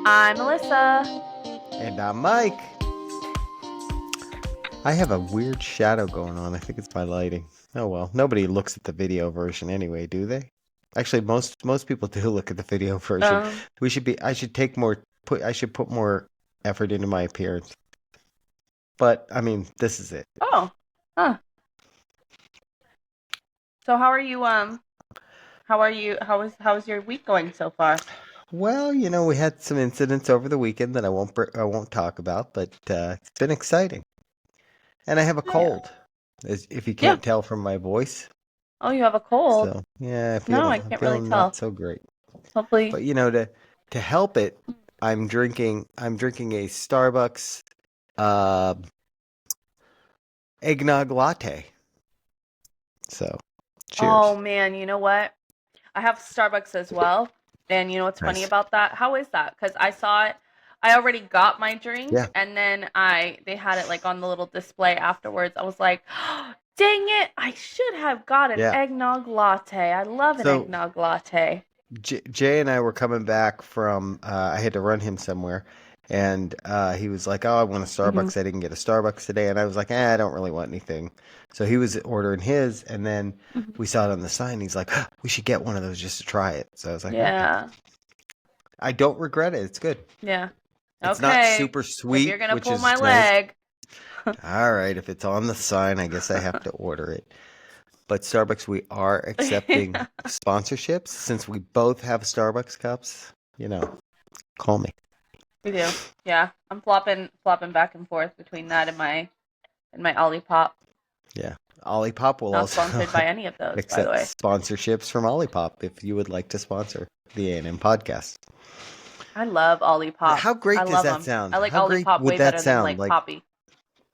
I'm Melissa. And I'm Mike. I have a weird shadow going on. I think it's my lighting. Oh well, nobody looks at the video version anyway, do they? Actually, most people do look at the video version. Um, I should take more. I should put more effort into my appearance. But I mean, this is it. oh, huh. So how are you? How are you? How is your week going so far? Well, we had some incidents over the weekend that I won't talk about, but it's been exciting. And I have a Yeah. cold, as if you Yeah. can't tell from my voice. Oh, you have a cold? So yeah, No, I I'm can't really feeling not tell. so great. Hopefully. But to help it, I'm drinking a Starbucks uh eggnog latte. So, Oh cheers. man, you know what? I have Starbucks as well. And you know what's funny Nice. about that? How is that? Because I saw it. I already got my Yeah. drink, and then they had it like on the little display afterwards. I was like, dang it! I should have got an Yeah. eggnog latte. I love an So eggnog latte. Jay and I were coming back from I had to run him somewhere, and he was like, "Oh, I want a Hmm. Starbucks. I didn't get a Starbucks today." And I was like, I don't really want anything." So he was ordering his, and then Hmm. we saw it on the sign. He's like, "We should get one of those just to try it." So I was like, "Okay." Yeah. I don't regret it. It's good. Yeah. It's not Okay. super If you're sweet, gonna which pull is my nice. leg. All right, if it's on the sign, I guess I have to order it. But Starbucks, we are accepting sponsorships since we both have Starbucks cups. Call me. We do. Yeah. I'm flopping back and forth between that and my Olipop. Yeah. Olipop will Not also sponsored by any of those, by the accept way. sponsorships from Olipop if you would like to sponsor the A&M podcast. I love Olipop. How I great does love that them. I sound? like How great Olipop would way that better than sound? like Like, Poppy.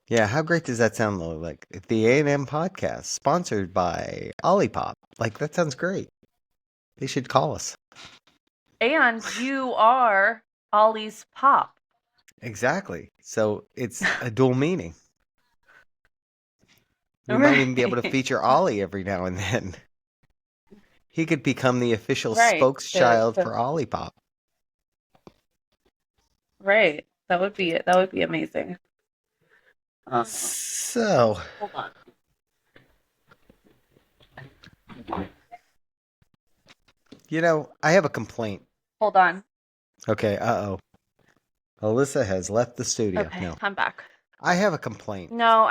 yeah, how great does that sound though? Like the A&M podcast sponsored by Olipop. Like that sounds great. They should call us. And you are Ollie's Pop. Exactly. So it's a dual meaning. We might even be able to Right. feature Ollie every now and then. He could become the official Right. spokeschild for Olipop. Right. That would be it. That would be amazing. So, Hold on. I have a complaint. Hold on. Okay, uh-oh. Alyssa has left the studio. Okay, No. I'm back. I have a complaint. No,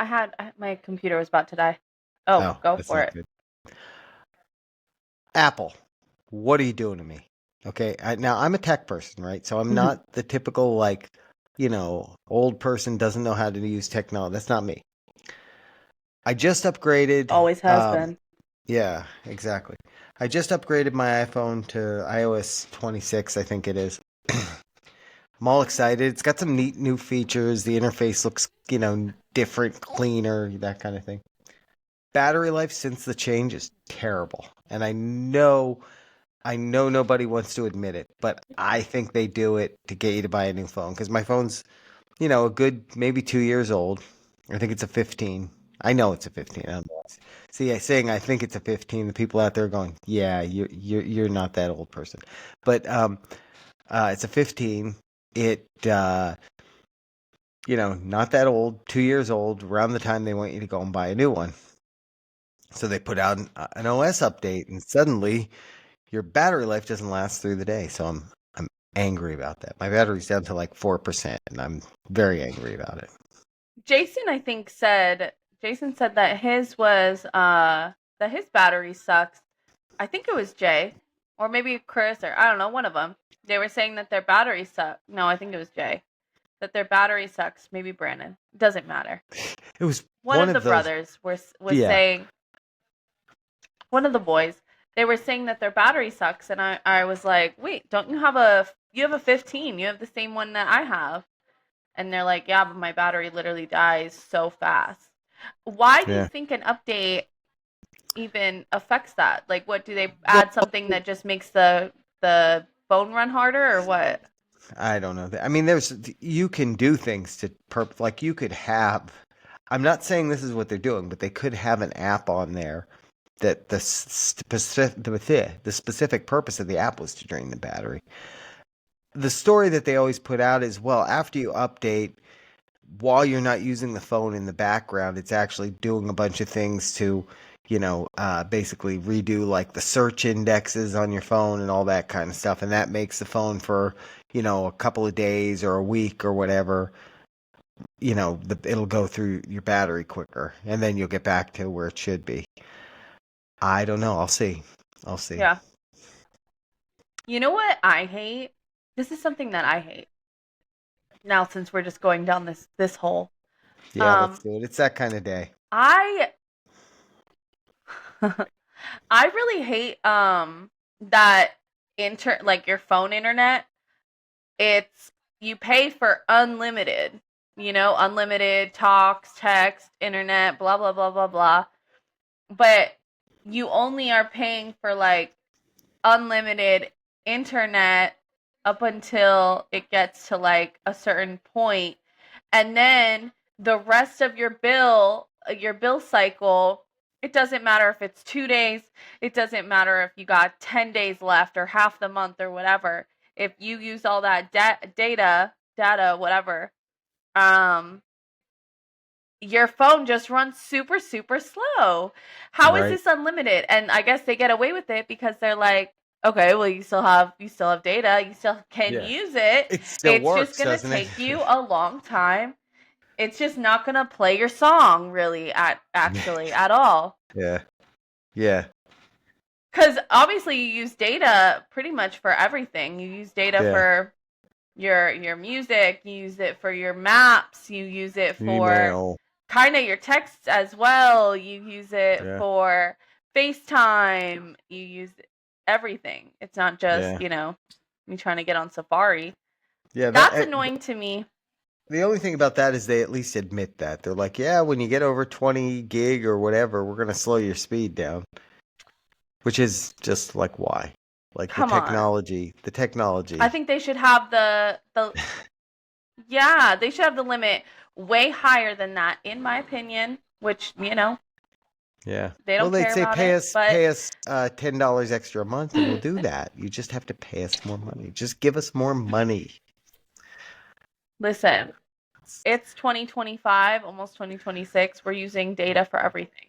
my computer was about to die. Oh, Oh, go that's for not it. good. Apple, what are you doing to me? Okay, now I'm a tech person, right? So I'm not the typical, old person doesn't know how to use technology. That's not me. I just upgraded. Always has been. Yeah, exactly. I just upgraded my iPhone to iOS 26, I think it is. I'm all excited. It's got some neat new features. The interface looks, different, cleaner, that kind of thing. Battery life since the change is terrible. And I know nobody wants to admit it, but I think they do it to get you to buy a new phone because my phone's, a good maybe 2 years old. I think it's a 15. I know it's a 15. I don't know. See, saying I think it's a 15, the people out there going, yeah, you're not that old person, but it's a 15. It not that old, 2 years old. Around the time they want you to go and buy a new one, so they put out an OS update, and suddenly your battery life doesn't last through the day. So I'm angry about that. My battery's down to like 4%, and I'm very angry about it. Jason said that his was that his battery sucks. I think it was Jay or maybe Chris or I don't know, one of them. They were saying that their battery sucks. No, I think it was Jay. That their battery sucks. Maybe Brandon. Doesn't matter. It was One one of the of those. brothers was Yeah. saying, one of the boys, they were saying that their battery sucks, and I was like, wait, don't you have a 15? You have the same one that I have. And they're like, yeah, but my battery literally dies so fast. Why do you Yeah. think an update even affects that? Like, what do they add something that just makes the phone run harder, or what? I don't know. I mean, you can do things to like you could have. I'm not saying this is what they're doing, but they could have an app on there that the specific purpose of the app was to drain the battery. the story that they always put out is, well, after you update, while you're not using the phone in the background, it's actually doing a bunch of things to, basically redo like the search indexes on your phone and all that kind of stuff. And that makes the phone for, a couple of days or a week or whatever, it'll go through your battery quicker and then you'll get back to where it should be. I don't know. I'll see. Yeah. You know what I hate? This is something that I hate. Now, since we're just going down this hole, Yeah, let's do it. It's that kind of day. I I really hate that like your phone internet. It's you pay for unlimited, unlimited talks, text, internet, blah blah blah blah blah. But you only are paying for like unlimited internet up until it gets to like a certain point, and then the rest of your bill cycle, it doesn't matter if it's 2 days, it doesn't matter if you got 10 days left or half the month or whatever. If you use all that data whatever, your phone just runs super super slow. How is Right. this unlimited? And I guess they get away with it because they're like, okay, well, you still have data, you still can Yeah. use it. It still It's works, just gonna doesn't it? take you a long time. It's just not gonna play your song really actually at all. Yeah. Yeah. Because obviously you use data pretty much for everything. You use data Yeah. for your music, you use it for your maps, you use it for Email. kind of your texts as well. You use it Yeah. for FaceTime. You use everything. It's not just, Yeah. me trying to get on Safari. Yeah. That's annoying to me. The only thing about that is they at least admit that. They're like, yeah, when you get over 20 gig or whatever, we're going to slow your speed down. Which is just like, why? Like Come the on. technology. I think they should have the yeah, they should have the limit way higher than that, in my opinion. Which Yeah. they don't they'd care say about pay it, us but pay us $10 extra a month and we'll do that. You just have to pay us more money. Just give us more money. listen, it's 2025, almost 2026. We're using data for everything.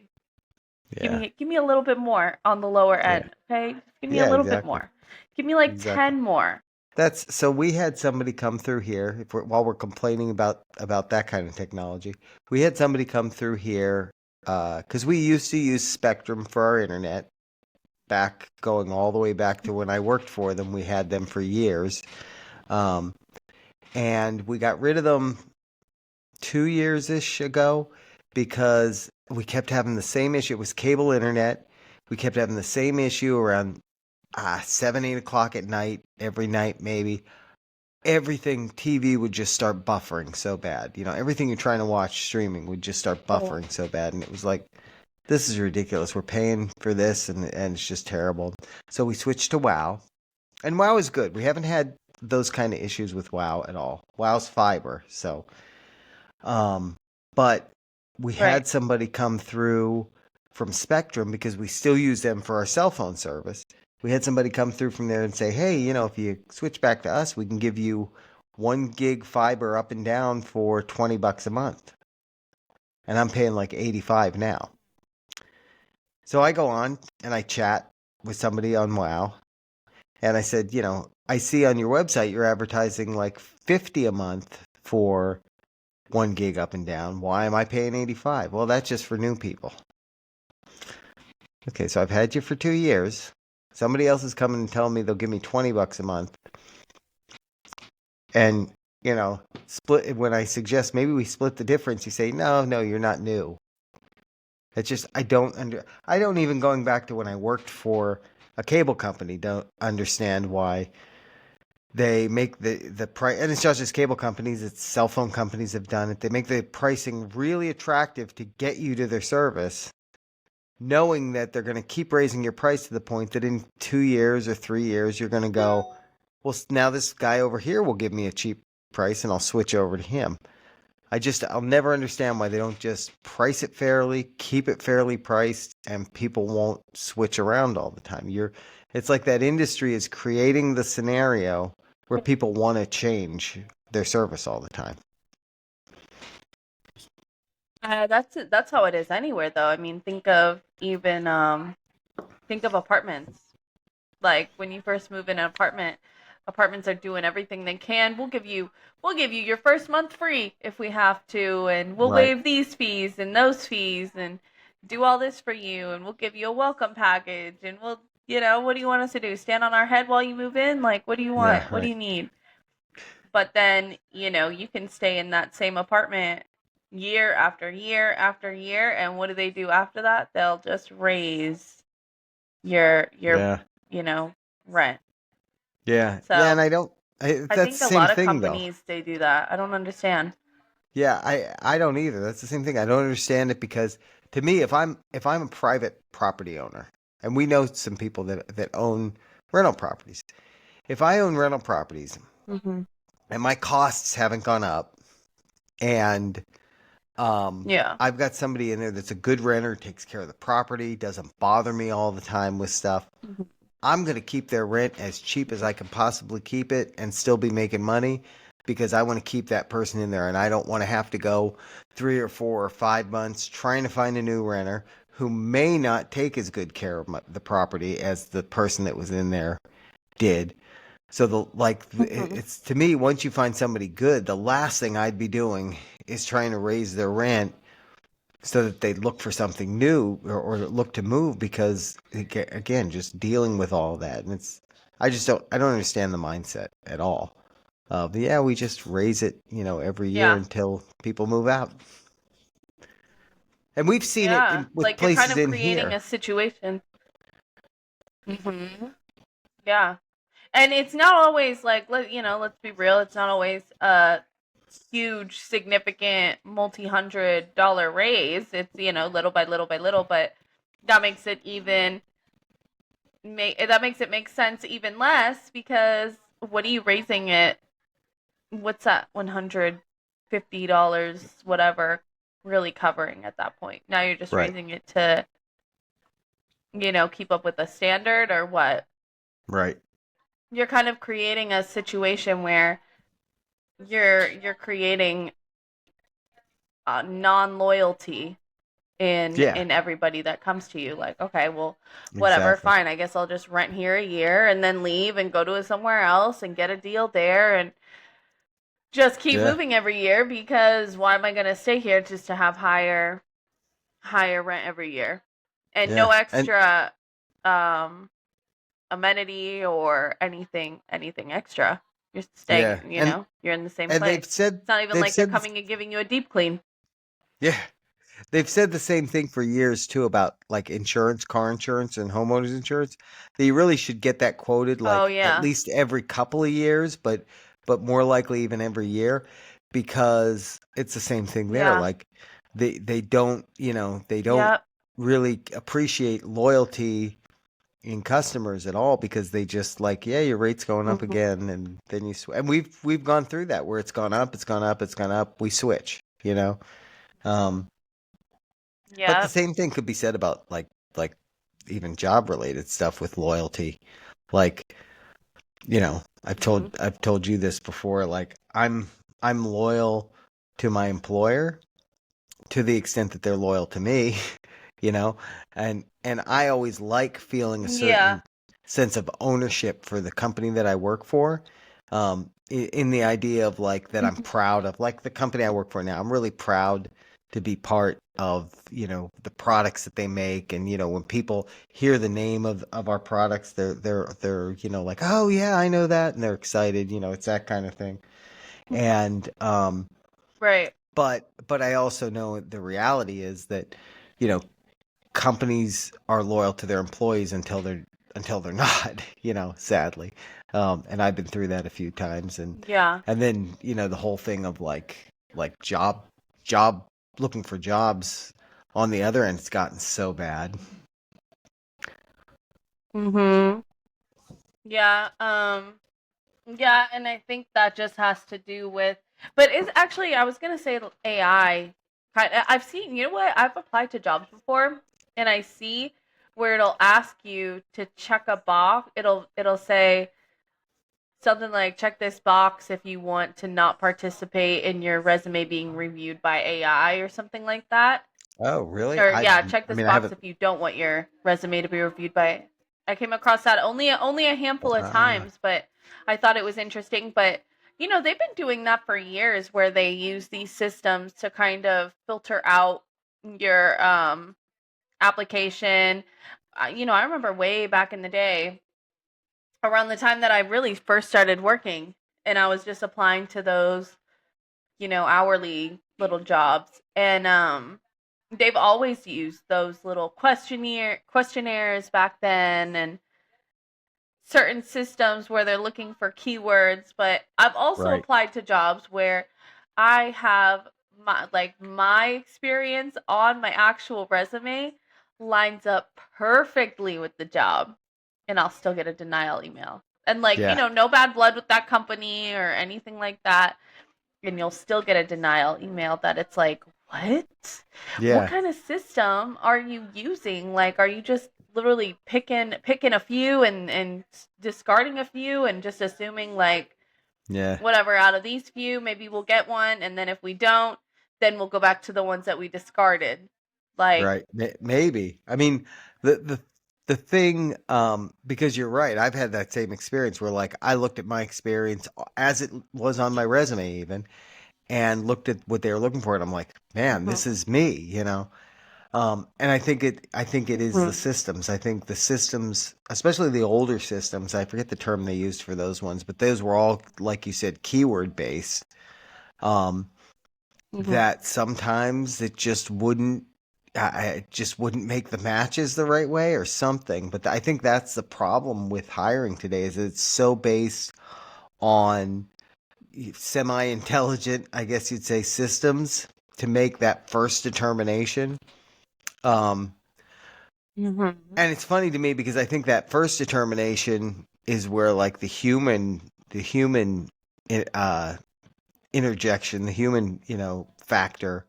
Yeah. Give me a little bit more on the lower end, okay? Give me a little bit more. Give me like 10 more. So we had somebody come through here while we're complaining about that kind of technology. We had somebody come through here because we used to use Spectrum for our internet, going all the way back to when I worked for them. We had them for years, and we got rid of them 2 years-ish ago because we kept having the same issue. It was cable internet. We kept having the same issue around 7, 8 o'clock at night, every night maybe. Everything, TV would just start buffering so bad. Everything you're trying to watch streaming would just start buffering so bad. And it was like, this is ridiculous. We're paying for this and it's just terrible. So we switched to WoW. And WoW is good. We haven't had those kind of issues with WoW at all. WoW's fiber. So, but we had somebody come through from Spectrum because we still use them for our cell phone service. We had somebody come through from there and say, hey, if you switch back to us, we can give you 1 gig fiber up and down for $20 a month. And I'm paying like $85 now. So I go on and I chat with somebody on WoW. And I said, I see on your website you're advertising like $50 a month for 1 gig up and down. Why am I paying $85? Well, that's just for new people. Okay, so I've had you for 2 years. Somebody else is coming and telling me they'll give me $20 a month. And, split when I suggest maybe we split the difference, you say, no, you're not new. It's just, I don't even, going back to when I worked for a cable company, don't understand why they make the price, and it's not just cable companies, it's cell phone companies have done it. They make the pricing really attractive to get you to their service, knowing that they're going to keep raising your price to the point that in 2 years or 3 years, you're going to go, well, now this guy over here will give me a cheap price and I'll switch over to him. I'll never understand why they don't just price it fairly, keep it fairly priced, and people won't switch around all the time. It's like that industry is creating the scenario where people want to change their service all the time. That's how it is anywhere, though. I mean, think of apartments. Like when you first move in an apartment, apartments are doing everything they can. We'll give you your first month free if we have to, and we'll Right. waive these fees and those fees and do all this for you, and we'll give you a welcome package, and what do you want us to do? Stand on our head while you move in? Like, what do you Yeah. want? What do Right. you need? But then, you can stay in that same apartment year after year after year, and what do they do after that? They'll just raise your Yeah. rent. Yeah. Yeah. And So I that's think the a same lot of thing though. companies they do that. I don't understand. Yeah. I don't either. That's the same thing. I don't understand it because to me, if I'm a private property owner, and we know some people that own rental properties. If I own rental properties Hmm. and my costs haven't gone up, and Yeah. I've got somebody in there that's a good renter, takes care of the property, doesn't bother me all the time with stuff. Mhm. I'm going to keep their rent as cheap as I can possibly keep it and still be making money because I want to keep that person in there and I don't want to have to go 3 or 4 or 5 months trying to find a new renter who may not take as good care of the property as the person that was in there did. So Mhm. it's to me, once you find somebody good, the last thing I'd be doing is trying to raise their rent so that they look for something new or look to move because again, just dealing with all that. And I don't understand the mindset at all. But yeah, we just raise it, every year Yeah. until people move out. And we've seen it Yeah. with Like you're kind places of in creating here. a situation. Hmm. Yeah. And it's not always like let's be real, it's not always a huge significant multi-hundred-dollar raise. It's little by little by little, but that makes it even that makes it make sense even less because what are you raising it? What's that $150 whatever really covering at that point? Now you're just Right, raising it to keep up with the standard or what? right. You're kind of creating a situation where you're creating non-loyalty in Yeah, in everybody that comes to you. Like, okay, well, whatever, exactly. fine, I guess I'll just rent here a year and then leave and go to somewhere else and get a deal there and just keep Yeah, moving every year because why am I going to stay here just to have higher rent every year and yeah. no And extra um amenity or anything extra. You're staying, yeah, you're in the same and place. It's not even they've like they're said coming and giving you a deep clean. yeah, they've said the same thing for years too about like insurance, car insurance, and homeowners insurance. That you really should get that quoted Oh like at yeah. least every couple of years, but more likely even every year, because it's the same thing there. Yeah. Like they don't they don't Yep. really appreciate loyalty in customers at all because they just like yeah your rate's going up Hmm. again and then and we've gone through that where it's gone up, it's gone up, it's gone up, we switch. Um, but the Yep. same thing could be said about like even job related stuff with loyalty. Like, I've Hmm. told you this before, like I'm loyal to my employer to the extent that they're loyal to me, you know, and I always like feeling a Yeah. certain sense of ownership for the company that I work for. In the idea of like that I'm Hmm. proud of like the company I work for now. I'm really proud to be part of, the products that they make. And, when people hear the name of our products, they're, like, oh yeah, I know that. And they're excited, it's that kind of thing. And, Right. but I also know the reality is that, you know, companies are loyal to their employees until they're not, sadly. And I've been through that a few times, and Yeah. and then the whole thing of like job looking for jobs on the other end, it's gotten so bad. Hmm. Yeah. Yeah, and I think that just has to do with, but it's actually, I was gonna say AI. I've seen, you know what? I've applied to jobs before, and I see where it'll ask you to check a box. It'll say something like check this box if you want to not participate in your resume being reviewed by AI or something like that. Oh, really? Or yeah, check I this mean, I box haven't. if you don't want your resume to be reviewed by. I came across that only a handful of Uh, times, but I thought it was interesting. But they've been doing that for years, where they use these systems to kind of filter out your application. I remember way back in the day, around the time that I really first started working, and I was just applying to those, hourly little jobs, and they've always used those little questionnaires back then, and certain systems where they're looking for keywords. But I've also right. applied to jobs where I have my experience on my actual resume lines up perfectly with the job, and I'll still get a denial email. And Yeah. no bad blood with that company or anything like that, and you'll still get a denial email that it's like, what? What Yeah. kind of system are you using? Like, are you just literally picking a few and discarding a few and just assuming like Yeah. whatever out of these few, maybe we'll get one, and then if we don't, then we'll go back to the ones that we discarded. Like, Right. Maybe. I mean, the thing, because you're right. I've had that same experience where, like, I looked at my experience as it was on my resume, even, and looked at what they were looking for, and I'm like, man, mhm, this is me, you know. And I think it is the mhm, systems. I think the systems, especially the older systems, I forget the term they used for those ones, but those were all, like you said, keyword based. Um, mhm. that sometimes it just wouldn't make the matches the right way or something. But I think that's the problem with hiring today is it's so based on semi-intelligent, I guess you'd say, systems to make that first determination. Um, Mhm. and it's funny to me because I think that first determination is where like the human uh, interjection, the human, factor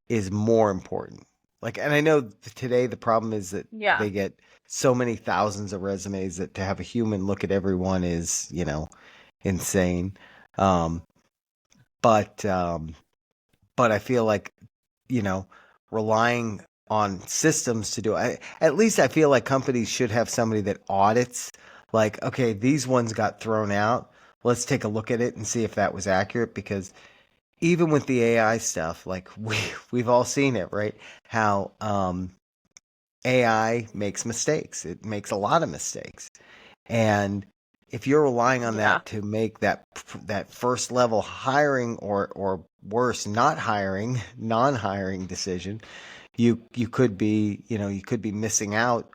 is more important. Like, and I know today the problem is that Yeah. they get so many thousands of resumes that to have a human look at everyone is, insane. Um, but um, but I feel like, you know, relying on systems to do it. At least I feel like companies should have somebody that audits, like, okay, these ones got thrown out. Let's take a look at it and see if that was accurate because even with the AI stuff, like we've all seen it, right? How AI makes mistakes. It makes a lot of mistakes. And if you're relying on Yeah. that to make that first level hiring or worse, not hiring, non-hiring decision, you could be, you could be missing out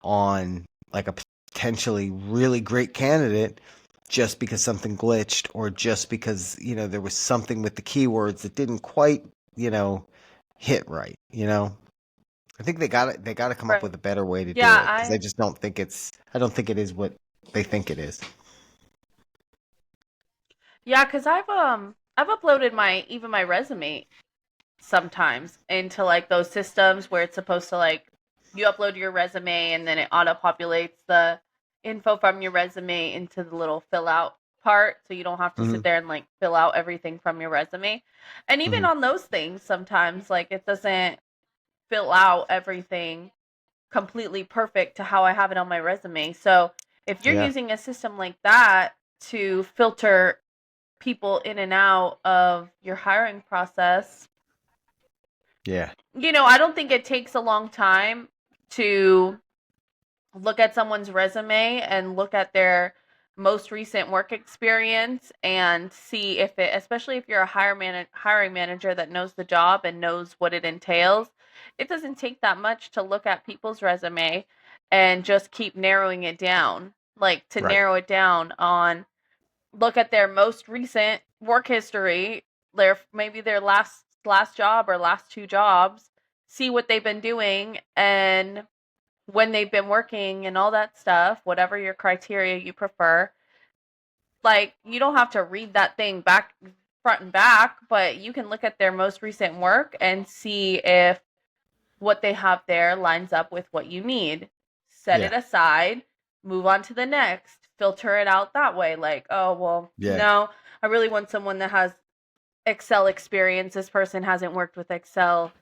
on like a potentially really great candidate just because something glitched or just because, there was something with the keywords that didn't quite, you know, hit right, I think they got to come up Right. with a better way to do Yeah, it because I don't think it is what they think it is. yeah, because I've uploaded my resume sometimes into like those systems where it's supposed to like you upload your resume and then it auto populates the info from your resume into the little fill out part, so you don't have to sit Hmm. there and like fill out everything from your resume. And even Hmm. on those things, sometimes like it doesn't fill out everything completely perfect to how I have it on my resume. So if you're Yeah. using a system like that to filter people in and out of your hiring process, Yeah. I don't think it takes a long time to look at someone's resume and look at their most recent work experience and see if it, especially if you're a hiring manager that knows the job and knows what it entails, it doesn't take that much to look at people's resume and just keep narrowing it down. Like to Right. narrow it down on look at their most recent work history, their last job or last two jobs, see what they've been doing and when they've been working and all that stuff, whatever your criteria you prefer. Like you don't have to read that thing back front and back, but you can look at their most recent work and see if what they have there lines up with what you need. Set it Yeah. aside, move on to the next. filter it out that way. Like, oh, well, Yeah. no, I really want someone that has Excel experience. This person hasn't worked with Excel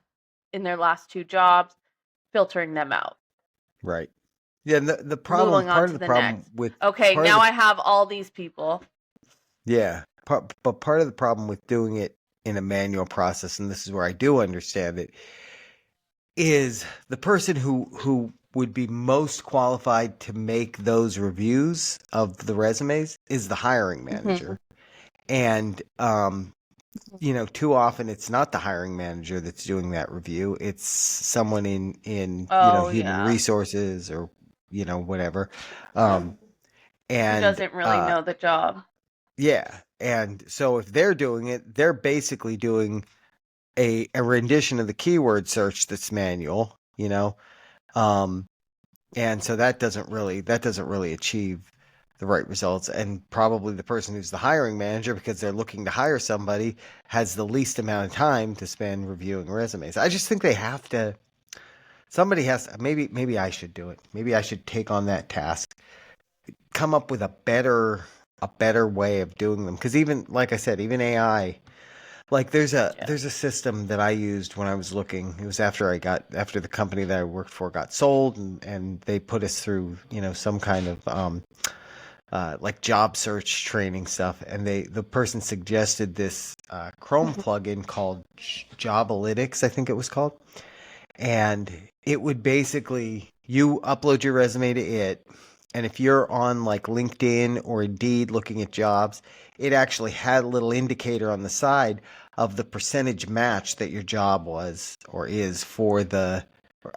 in their last 2 jobs, filtering them out. Right. Yeah. The problem, Moving on part of to the the problem next. with Okay, part of now the I have all these people. Yeah, but part of the problem with doing it in a manual process, and this is where I do understand it, is the person who would be most qualified to make those reviews of the resumes is the hiring Mm-hmm. manager. And too often it's not the hiring manager that's doing that review. It's someone in Oh, human yeah. resources or whatever. Um, Who and doesn't really know the job? Yeah. And so if they're doing it, they're basically doing a rendition of the keyword search that's manual, Um, and so that doesn't really achieve the right results. And probably the person who's the hiring manager, because they're looking to hire somebody, has the least amount of time to spend reviewing resumes. I just think they have to somebody has to, maybe I should do it. Maybe I should take on that task, come up with a better way of doing them, because even like I said, even AI, like Yeah. there's a system that I used when I was looking. It was after the company that I worked for got sold, and they put us through some kind of like job search training stuff, and the person suggested this Chrome plugin called Jobalytics, I think it was called. And it would basically, you upload your resume to it, and if you're on like LinkedIn or Indeed looking at jobs, it actually had a little indicator on the side of the percentage match that your job was or is for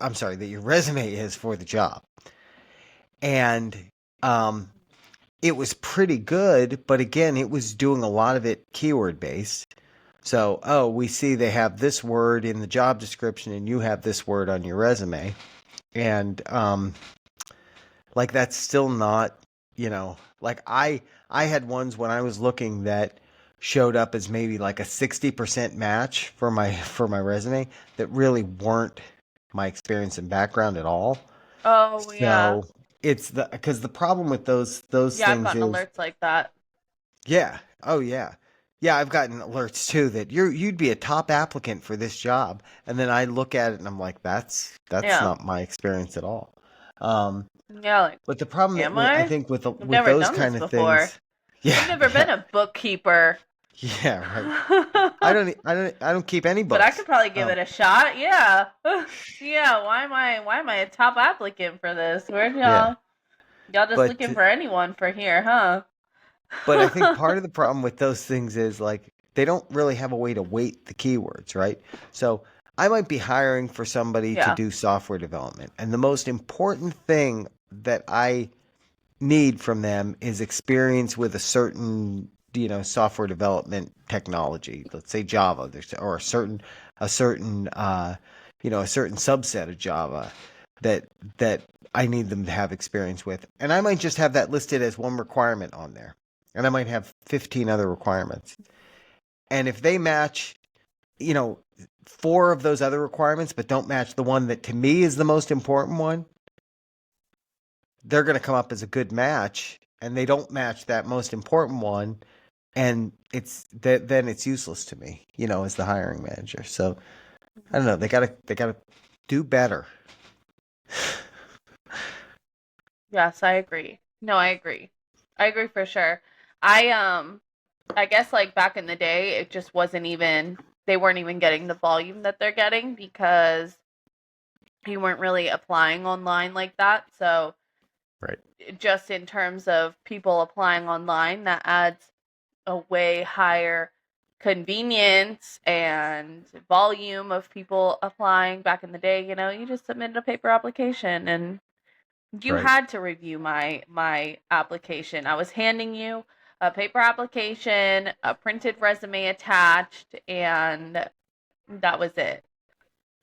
I'm sorry, that your resume is for the job. And um, it was pretty good, but again, it was doing a lot of it keyword based. So, oh, we see they have this word in the job description and you have this word on your resume. And like that's still not, like I had ones when I was looking that showed up as maybe like a 60% match for my resume that really weren't my experience and background at all. Oh, yeah. So, it's because the problem with those Yeah, I've things gotten is, alerts like that. yeah. Oh, yeah. Yeah, I've gotten alerts too that you'd be a top applicant for this job, and then I look at it and I'm like, that's Yeah. not my experience at all. Um, Yeah, like, but the problem am I I? think with I've with never those done this kind of before. things, I've yeah, never been yeah, a bookkeeper. yeah, right. I don't keep any But I books. could probably give Um, it a shot. Yeah. Yeah, why am I a top applicant for this? Where'd yeah, y'all just but looking for anyone for here, huh? But I think part of the problem with those things is like they don't really have a way to weight the keywords, right? So I might be hiring for somebody to Yeah. do software development, and the most important thing that I need from them is experience with a certain, software development technology. Let's say Java, or a certain subset of Java that that I need them to have experience with. And I might just have that listed as one requirement on there. And I might have 15 other requirements. And if they match, you know, 4 of those other requirements, but don't match the one that to me is the most important one, they're going to come up as a good match. And they don't match that most important one. And then it's useless to me, as the hiring manager. So I don't know. They gotta do better. Yes, I agree. No, I agree. I agree for sure. I guess like back in the day it just wasn't even they weren't even getting the volume that they're getting because you weren't really applying online like that. So Right. just in terms of people applying online, that adds a way higher convenience and volume of people applying. Back in the day, you just submitted a paper application and you Right. had to review my application. I was handing you a paper application, a printed resume attached, and that was it.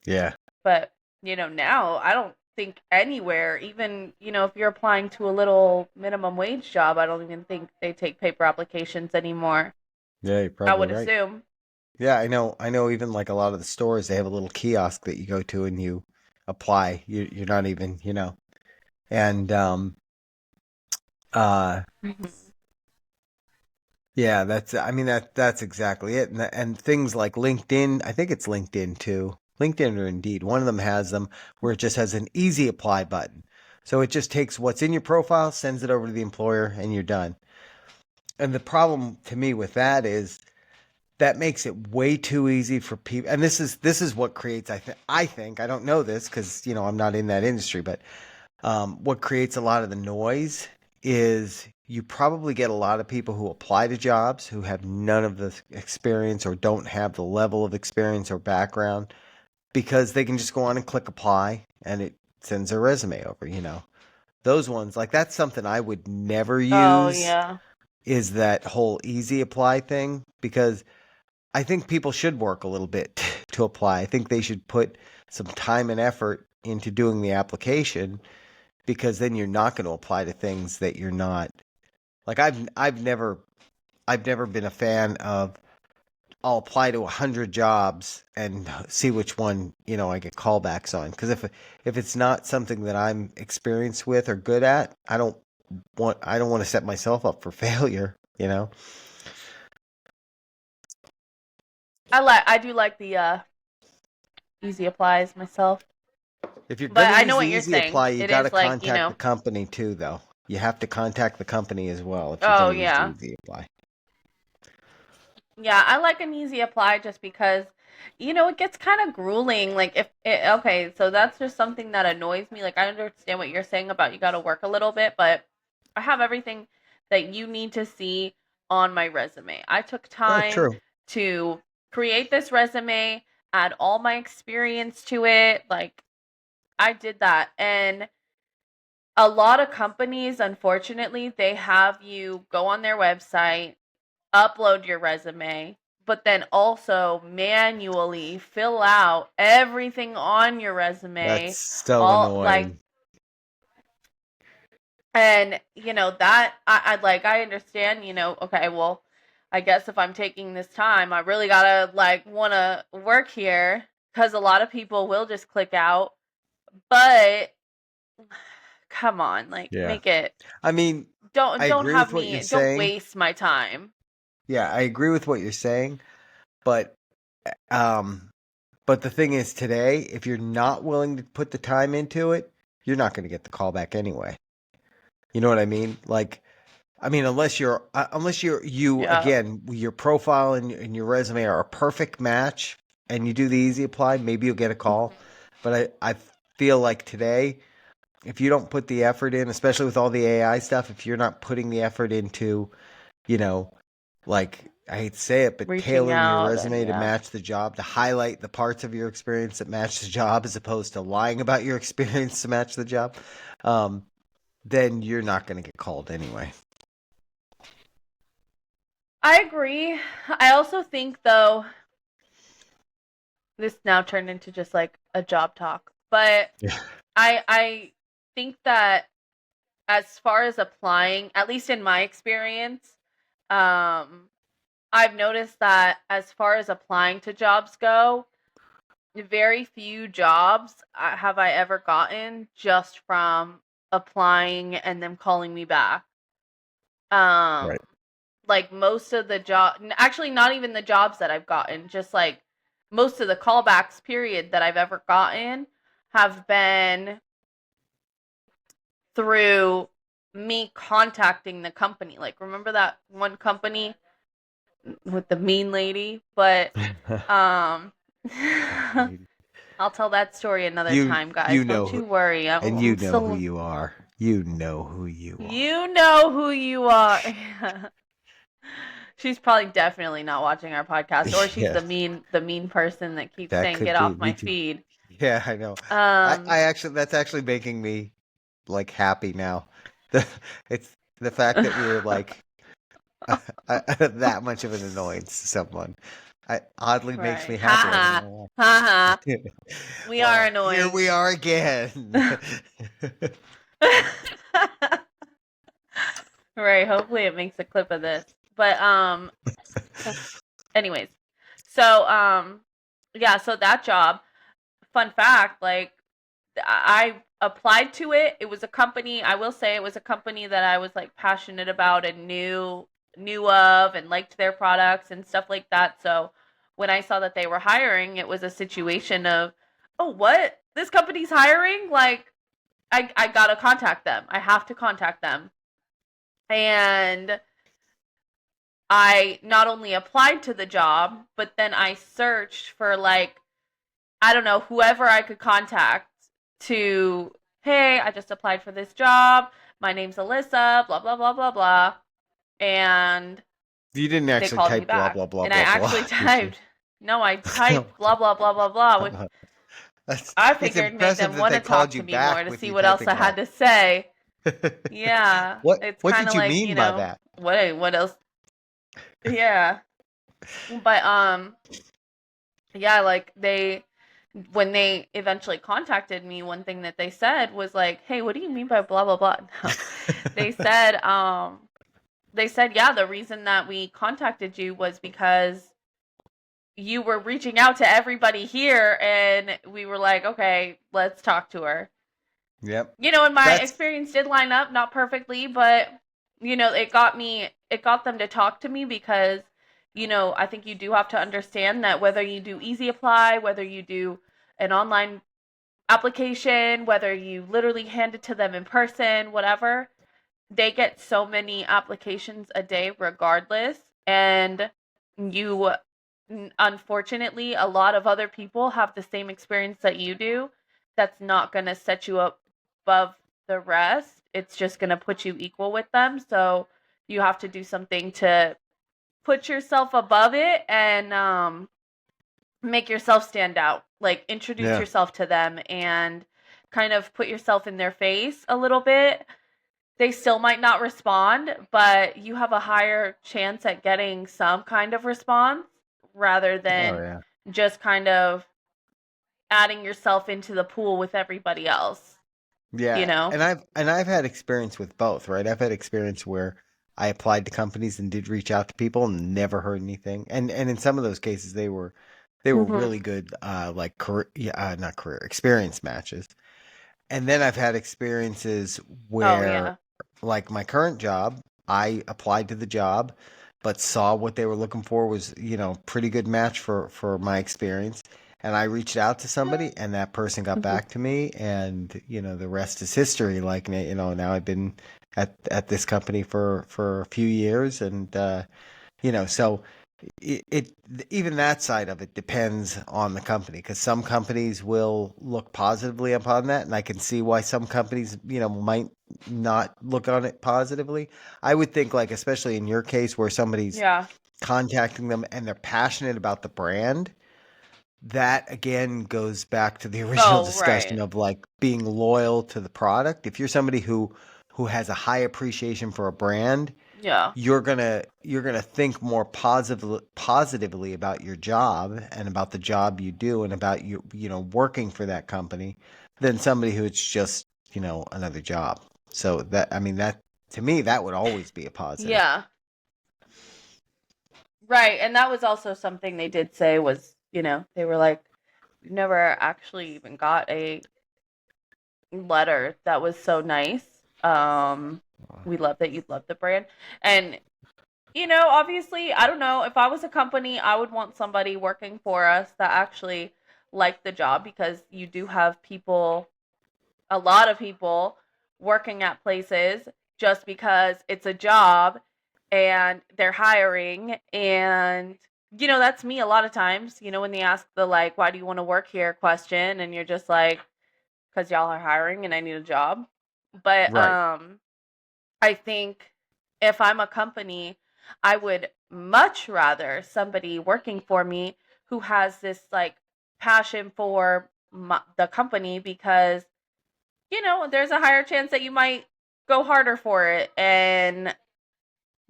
Yeah. But, now I don't think anywhere, even, if you're applying to a little minimum wage job, I don't even think they take paper applications anymore. Yeah, you're I probably would right. assume. Yeah, I know even like a lot of the stores, they have a little kiosk that you go to and you apply. You're not even. And Uh, Mhm. yeah, I mean that's exactly it. And things like LinkedIn, I think it's LinkedIn too. LinkedIn or Indeed, one of them has them where it just has an easy apply button. So it just takes what's in your profile, sends it over to the employer, and you're done. And the problem to me with that is that makes it way too easy for people. And this is what creates, I think I don't know this because I'm not in that industry, but what creates a lot of the noise is you probably get a lot of people who apply to jobs who have none of the experience or don't have the level of experience or background because they can just go on and click apply and it sends their resume over. Those ones, like that's something I would never Oh use, yeah. is that whole easy apply thing, because I think people should work a little bit to apply. I think they should put some time and effort into doing the application, because then you're not going to apply to things that you're not. Like I've never been a fan of, I'll apply to 100 jobs and see which one I get callbacks on, because if it's not something that I'm experienced with or good at, I don't want to set myself up for failure. I do like the easy applies myself. If you're But going to I know use the what you're easy saying. apply, you It got to is like, contact the company too, though. You have to contact the company as well if you're oh going to use the yeah. easy apply. Yeah, I like an easy apply just because, it gets kind of grueling. Like okay, so that's just something that annoys me. Like I understand what you're saying about you got to work a little bit, but I have everything that you need to see on my resume. I took Oh, time true. to create this resume, add all my experience to it. Like I did that. And a lot of companies, unfortunately, they have you go on their website, upload your resume, but then also manually fill out everything on your That's resume. so All like, annoying. and that I like, I understand, okay, well, I guess if I'm taking this time, I really gotta like want to work here because a lot of people will just click out. But come on, like Yeah. make it, I mean, I don't agree have with what you're me, don't saying. waste my time. Yeah, I agree with what you're saying, but um but the thing is, today, if you're not willing to put the time into it, you're not going to get the call back anyway. You know what I mean? Like, I mean, unless you Yeah. again, your profile and your resume are a perfect match, and you do the easy apply, maybe you'll get a call. But I feel like today, if you don't put the effort in, especially with all the AI stuff, if you're not putting the effort into, you know, like, I hate to say it, but Reaching tailoring your out and resume to yeah. match the job, to highlight the parts of your experience that match the job, as opposed to lying about your experience to match the job, um, then you're not going to get called anyway. I agree. I also think though this now turned into just like a job talk. But Yeah. I think that as far as applying, at least in my experience, um I've noticed that as far as applying to jobs go, very few jobs have I ever gotten just from applying and them calling me back. Um Right. like most of the job, actually not even the jobs that I've gotten, just like most of the callbacks period that I've ever gotten have been through me contacting the company. Like remember that one company with the mean lady? But um I'll tell that story another you time, guys. you Don't know who, you worry. and you I'm know who still, you are. You know who you are. you know who you are. She's probably definitely not watching our podcast, or she's Yeah, the mean person that keeps that saying could get be off me my too. feed. Yeah, I know. I Um actually, that's actually making me like happy now. The it's the fact that we're like that much of an annoyance to someone. Oddly makes me right. happy. I don't Ha ha. know Ha ha. why. We are Well, here annoying. we are again. Right, hopefully it makes a clip of this. But anyways. So yeah, so that job, fun fact, like I applied to it. It was a company, I will say it was a company that I was like passionate about and knew of and liked their products and stuff like that. So when I saw that they were hiring, it was a situation of, "Oh, what? This company's hiring?" Like I got to contact them. I have to contact them. And I not only applied to the job, but then I searched for like, I don't know, whoever I could contact to, "Hey, I just applied for this job. My name's Alyssa, blah, blah, blah, blah, blah." And You didn't they actually called me type blah back. blah blah And I blah blah, actually did you? typed, no, I typed blah, blah, blah, blah, blah, which That's I it's figured made impressive them that want they to called talk you to me more back to with see you what else typing I had that. to say. Yeah. It's What kind did of you like, mean by that? what else? Yeah. But, yeah, like when they eventually contacted me, one thing that they said was like, "Hey, what do you mean by blah blah blah?" No. They said yeah, the reason that we contacted you was because you were reaching out to everybody here, and we were like, "Okay, let's talk to her." Yep. And my That's experience did line up, not perfectly, but it got them to talk to me because, I think you do have to understand that whether you do easy apply, whether you do an online application, whether you literally hand it to them in person, whatever, they get so many applications a day regardless. And you, unfortunately, a lot of other people have the same experience that you do. That's not going to set you up above the rest. It's just going to put you equal with them. So you have to do something to put yourself above it and make yourself stand out. Like introduce yeah. yourself to them and kind of put yourself in their face a little bit. They still might not respond, but you have a higher chance at getting some kind of response rather Oh than yeah. just kind of adding yourself into the pool with everybody else, you Yeah. know? And I've had experience with both, right? I've had experience where I applied to companies and did reach out to people and never heard anything. And in some of those cases they were Hmm. really good like career yeah, not career experience matches. And then I've had experiences Oh, where, yeah. like my current job, I applied to the job, but saw what they were looking for was, pretty good match for my experience. And I reached out to somebody, and that person got Hmm. back to me, and the rest is history. Like, now I've been at this company for a few years, and so it even that side of it depends on the company because some companies will look positively upon that, and I can see why some companies might not look on it positively. I would think, like, especially in your case where somebody's Yeah. contacting them and they're passionate about the brand, that again goes back to the original Oh, discussion right. of like being loyal to the product. If you're somebody who has a high appreciation for a brand, Yeah. you're gonna think more positively about your job and about the job you do and about working for that company than somebody who it's just another job. So that, I mean, that to me that would always be a positive. Yeah. Right. And that was also something they did say was, they were like, "We've never actually even got a letter that was so nice. We love that you love the brand." And, obviously, I don't know. If I was a company, I would want somebody working for us that actually liked the job because you do have people, a lot of people, working at places just because it's a job and they're hiring. And, that's me a lot of times, when they ask the, like, "Why do you want to work here?" question, and you're just like, "Because y'all are hiring and I need a job." But Right. I think if I'm a company, I would much rather somebody working for me who has this like passion for the company because there's a higher chance that you might go harder for it and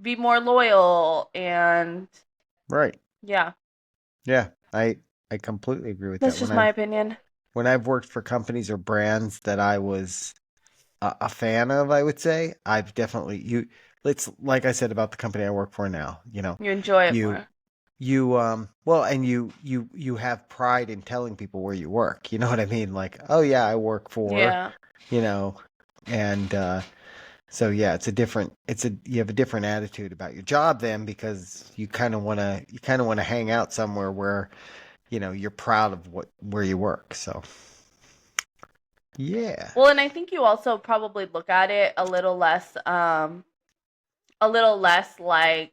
be more loyal and Right. yeah, Yeah. I completely agree with that. that's just my opinion. When I've worked for companies or brands that I was a fan of, I would say I've definitely you. It's like I said about the company I work for now. You enjoy it You more. you well, and you have pride in telling people where you work. You know what I mean? Like, oh yeah, I work for, Yeah. you know, and so yeah, you have a different attitude about your job then, because you kind of want to hang out somewhere where, you're proud of where you work. So yeah. Well, and I think you also probably look at it a little less like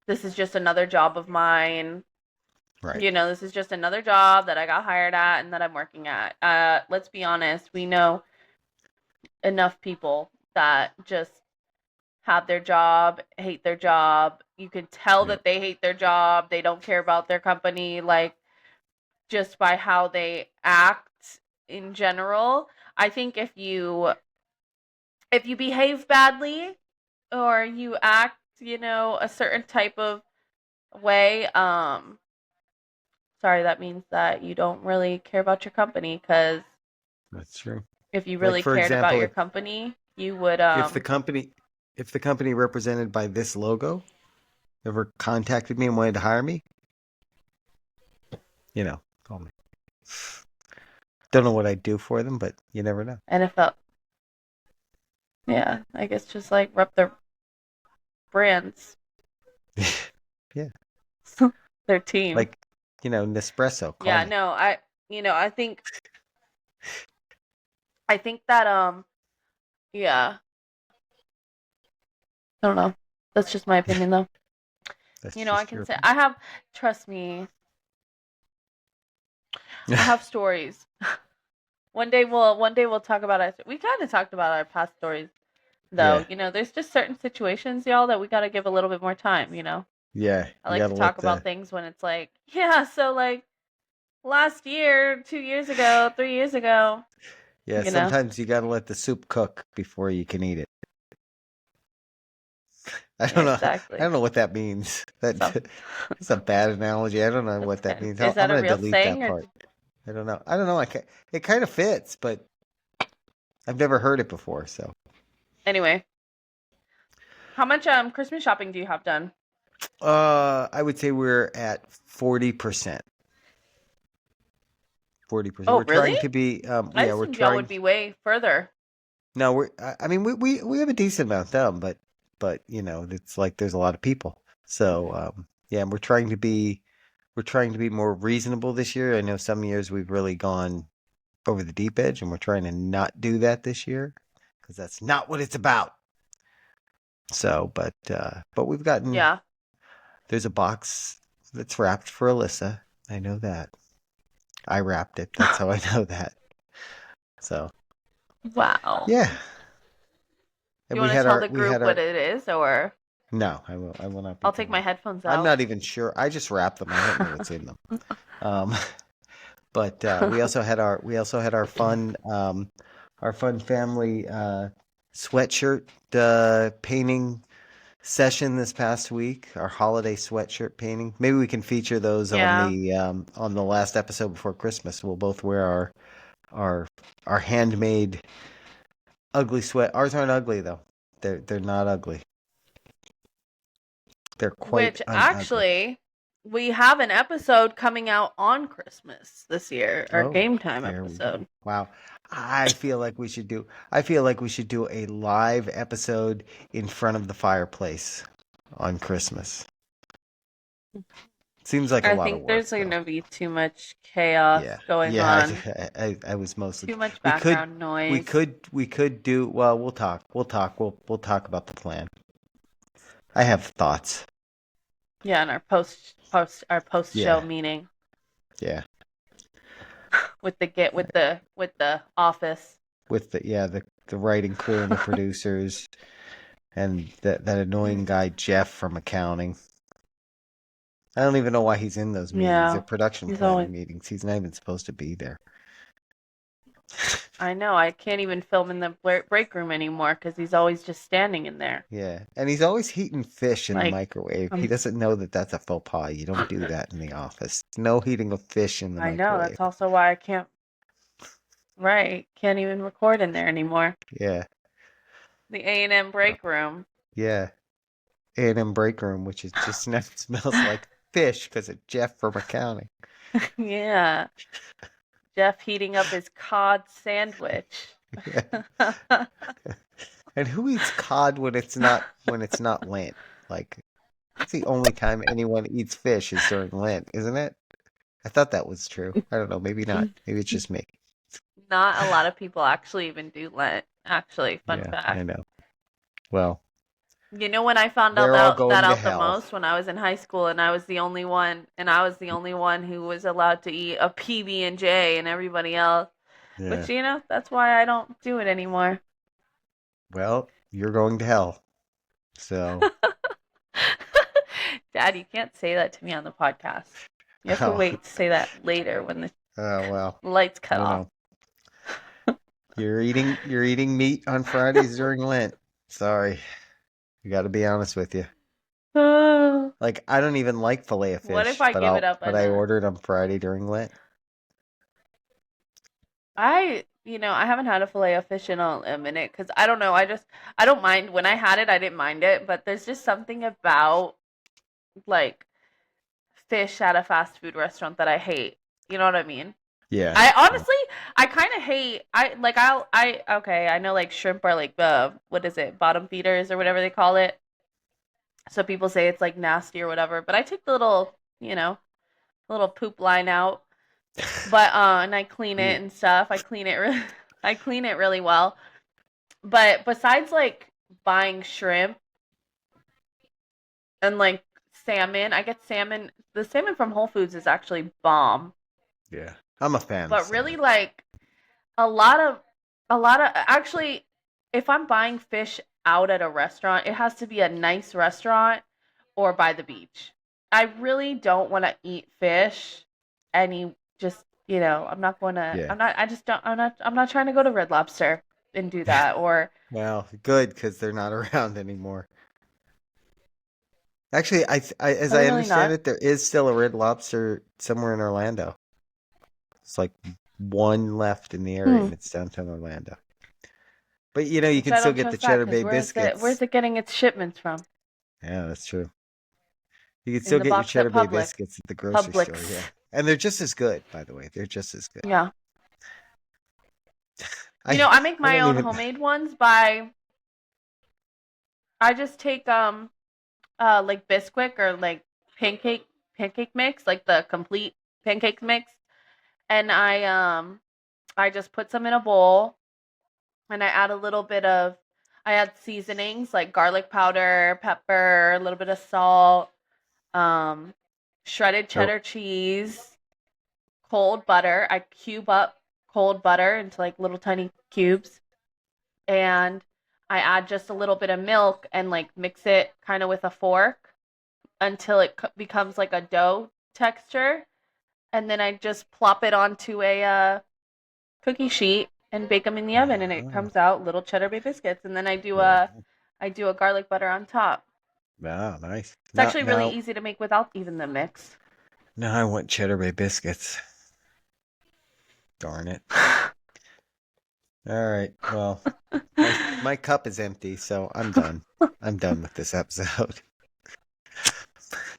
this is just another job of mine. Right. This is just another job that I got hired at and that I'm working at. Let's be honest, we know enough people that just have their job, hate their job. You can tell Yeah. that they hate their job. They don't care about their company, like just by how they act in general. I think if you behave badly or you act, a certain type of way, sorry, that means that you don't really care about your company, because That's true. if you Like, really for cared about example, your company, you would if the company if the company represented by this logo ever contacted me and wanted to hire me, call me. Don't know what I'd do for them, but you never know. NFL, yeah, I guess just like rep their brands, Yeah. their team. Like, Nespresso, call Yeah, me. no, I think that yeah, I don't know. That's just my opinion though. That's I just can your say opinion. trust me, I have stories. One day we'll talk about it. We kind of talked about our past stories though. Yeah. There's just certain situations, y'all, that we got to give a little bit more time. Yeah. I You like to gotta let talk about things when it's like, yeah, so like last year, 2 years ago, 3 years ago, yeah, you know. sometimes you gotta let the soup cook before you can eat it. I Yeah, don't know. I exactly. don't know what that means. Some That's a bad analogy. I don't know that's what that kind means. is I'm that a gonna real delete that saying or part. I don't know. I don't know. It kind of fits, but I've never heard it before. So, anyway, how much Christmas shopping do you have done? I would say we're at 40%. 40%. Oh, We're really? trying to be. I Yeah, we're assumed y'all would trying. be way further. No, I mean, we have a decent amount done, but it's like there's a lot of people. So, yeah, we're trying to be more reasonable this year. I know some years we've really gone over the deep edge, and we're trying to not do that this year because that's not what it's about. So, but we've gotten Yeah. there's a box that's wrapped for Alyssa. I know that. I wrapped it. That's how I know that. So, Wow. yeah. Do And you we want to had tell our the we group had what our it is, or no, I will not be I'll take my telling. headphones I'm out? not even sure. I just wrapped them. I don't know what's in them. Um, but we also had our fun family sweatshirt painting session this past week. Our holiday sweatshirt painting. Maybe we can feature those Yeah. on the last episode before Christmas. We'll both wear our our handmade ugly sweat. Ours aren't ugly though. They're not ugly. They're quite Which unugly. actually, we have an episode coming out on Christmas this year, our Oh, game time there we go. episode. Wow. I feel like we should do a live episode in front of the fireplace on Christmas. Seems like a I lot of think work there's though. gonna be too much chaos Yeah. going Yeah, on, I was mostly too much we could background we noise. could we could do well, we'll talk about the plan. I have thoughts. Yeah, in our post show Yeah. meeting Yeah. with the office. With the writing crew and the producers and that annoying guy Jeff from accounting. I don't even know why he's in those meetings. They're Yeah, production he's always. planning meetings. He's not even supposed to be there. I know. I can't even film in the break room anymore because he's always just standing in there. Yeah, and he's always heating fish in the Like, microwave. He um, doesn't know that that's a faux pas. You don't do that in the office. No heating of fish in the I know. microwave. That's also why I can't. Right, can't even record in there anymore. Yeah, The A&M break room. yeah. A&M break room, which is just now smells like fish because of Jeff from accounting. Yeah. Jeff heating up his cod sandwich. Yeah. And who eats cod when it's not Lent? Like, it's the only time anyone eats fish is during Lent, isn't it? I thought that was true. I don't know. Maybe not. Maybe it's just me. Not a lot of people actually even do Lent. Actually, fun Yeah, I fact. know. Well, You know when I found out they're all that going to out the hell. most when I was in high school and I was the only one who was allowed to eat a PB&J and everybody else. Yeah. Which that's why I don't do it anymore. Well, you're going to hell. So, Dad, you can't say that to me on the podcast. You have to oh, wait to say that later when the well, lights I cut don't off. know. You're eating meat on Fridays during Lent. Sorry. I got to be honest with you. Like, I don't even like filet of What if fish, I give it up but and I ordered on Friday during Lent. I haven't had a fillet of fish in a minute because I don't know. I don't mind when I had it. I didn't mind it, but there's just something about like fish at a fast food restaurant that I hate. You know what I mean? Yeah. I honestly, I kind of hate. Okay. I know like shrimp are like what is it, bottom feeders or whatever they call it. So people say it's like nasty or whatever, but I take the little poop line out. But and I clean it and stuff. I clean it really well. But besides like buying shrimp and like salmon, I get salmon. The salmon from Whole Foods is actually bomb. Yeah. I'm a fan of But really salmon. like a lot of actually if I'm buying fish out at a restaurant, it has to be a nice restaurant or by the beach. I really don't want to eat fish any just I'm not going to Yeah. I'm not I just don't I'm not trying to go to Red Lobster and do that or Well, good because they're not around anymore. Actually, as are I they really understand not? it, there is still a Red Lobster somewhere in Orlando. It's like one left in the area, Hmm. and it's downtown Orlando. But you Which can I still don't get the trust that Cheddar because Bay where's biscuits. it getting its shipments from? Yeah, that's true. You can In still the get your box at Cheddar Bay biscuits at the grocery store. Yeah, Publix. and they're just as good, by the way. They're just as good. Yeah. I I make I my don't own even. homemade ones by I just take like Bisquick or like pancake mix, like the complete pancake mix, and I just put some in a bowl and I add a little bit of I add seasonings like garlic powder, pepper, a little bit of salt, um shredded Oh, cheddar cheese, cold butter. I cube up cold butter into like little tiny cubes and I add just a little bit of milk and like mix it kind of with a fork until it becomes like a dough texture, and then I just plop it onto a cookie sheet and bake them in the oven, and it oh, comes out little cheddar bay biscuits. And then oh, I do a garlic butter on top. wow, nice. It's actually really easy to make without even the mix. Now I want Cheddar Bay biscuits. Darn it. All right. Well, my cup is empty, so I'm done. I'm done with this episode.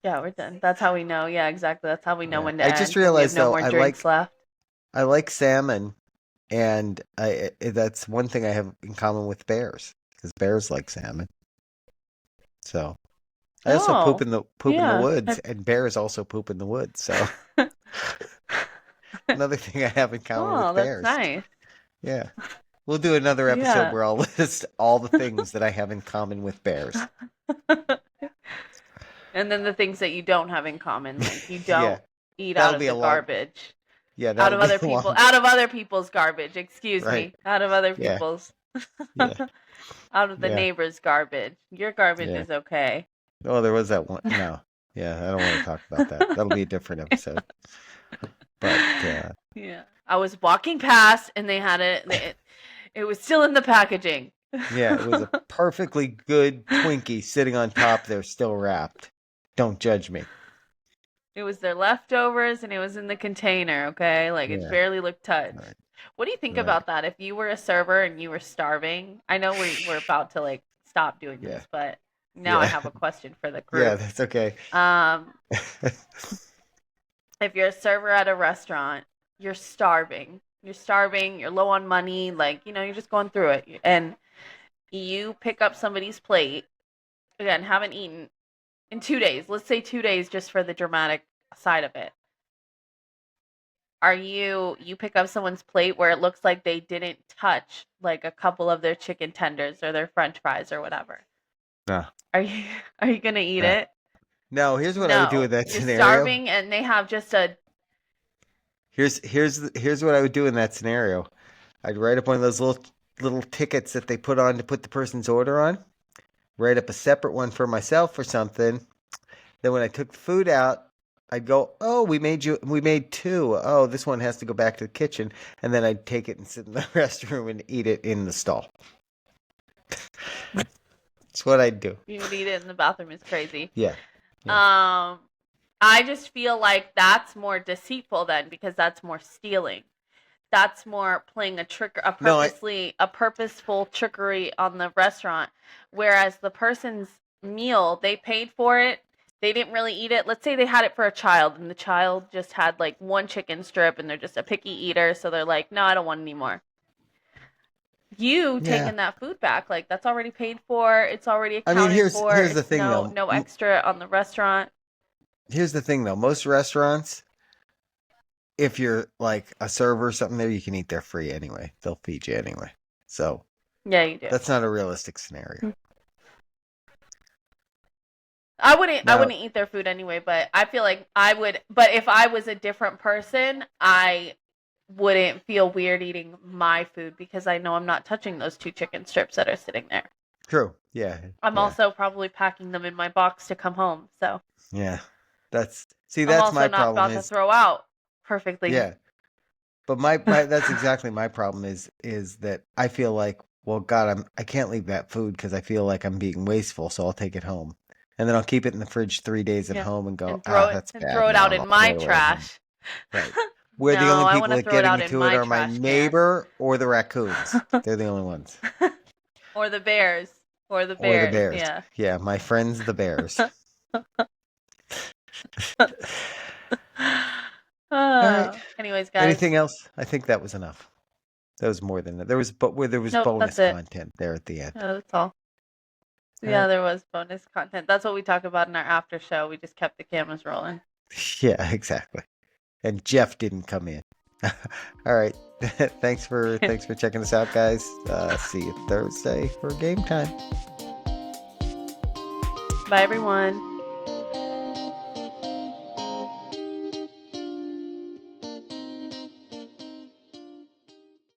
Yeah, we're done. That's how we know. Yeah, exactly. That's how we know Yeah. when to I just end when we have realized no though more drinks left. I like salmon, and that's one thing I have in common with bears because bears like salmon. So I also Oh, poop in the yeah. woods, and bears also poop in the woods. So another thing I have in common with Oh, that's bears. nice. Yeah. We'll do another episode Yeah. where I'll list all the things that I have in common with bears. And then the things that you don't have in common, like you Yeah. don't eat out That'll of be the a long. garbage. Yeah, that'll be a long. Out of other people's garbage, excuse Right. me. Out of other Yeah. people's. Yeah. Out of the Yeah. neighbor's garbage. Your garbage Yeah. is okay. Oh, there was that one. No. Yeah, I don't want to talk about that. That'll be a different episode. But Yeah. I was walking past and they had it was still in the packaging. yeah, it was a perfectly good Twinkie sitting on top there, still wrapped. Don't judge me. It was their leftovers and it was in the container, okay? Like it Yeah. barely looked touched. Right. What do you think Right. about that? If you were a server and you were starving, I know we're about to like stop doing Yeah. this, but Now I Yeah. have a question for the Yeah, group. that's okay. Um, if you're a server at a restaurant, you're starving. You're starving, you're low on money, like, you're just going through it. And you pick up somebody's plate, again, haven't eaten in 2 days. Let's say 2 days just for the dramatic side of it. You pick up someone's plate where it looks like they didn't touch like a couple of their chicken tenders or their french fries or whatever. No, Are you are you gonna eat no. it? No, here's what I would do in No. that You're scenario. starving and they have just a Here's what I would do in that scenario. I'd write up one of those little tickets that they put on to put the person's order on. Write up a separate one for myself or something. Then when I took the food out, I'd go, "Oh, we made two. Oh, this one has to go back to the kitchen." And then I'd take it and sit in the restroom and eat it in the stall. That's what I'd do. you would eat it in the bathroom is crazy. Yeah. I just feel like that's more deceitful then because that's more stealing. That's more playing a trick, a purposeful trickery on the restaurant. Whereas the person's meal, they paid for it. They didn't really eat it. Let's say they had it for a child and the child just had like one chicken strip and they're just a picky eater. So they're like, no, I don't want any more. You taking that food back, like that's already paid for. It's already accounted for. Here's the thing though. No extra on the restaurant. Here's the thing though. Most restaurants, if you're like a server or something there, you can eat there free anyway. They'll feed you anyway. So yeah, you do. That's not a realistic scenario. I wouldn't eat their food anyway, but I feel like I would. But if I was a different person, I wouldn't feel weird eating my food because I know I'm not touching those 2 chicken strips that are sitting there. True. Yeah. I'm also probably packing them in my box to come home. So yeah, that's I'm my also not problem. about to throw out perfectly. Yeah, but my that's exactly my problem is that I feel like, well, God, I can't leave that food because I feel like I'm being wasteful, so I'll take it home, and then I'll keep it in the fridge 3 days at home and go, and throw it, that's and bad. throw it No, out I'll in my throw it away. trash. Right. We're the No, I only wanna people that throw it out getting in to my it are my trash can. neighbor or the raccoons. They're the only ones. Or the bears. Or the Or the bears. bears. Yeah. Yeah, my friends the bears. right. Anyways, guys. Anything else? I think that was enough. That was more than that. There was Nope, bonus that's it. content there at the end. Yeah, that's all. All Yeah, right. there was bonus content. That's what we talk about in our after show. We just kept the cameras rolling. Yeah, exactly. And Jeff didn't come in. All right. Thanks for checking us out, guys. See you Thursday for game time. Bye, everyone.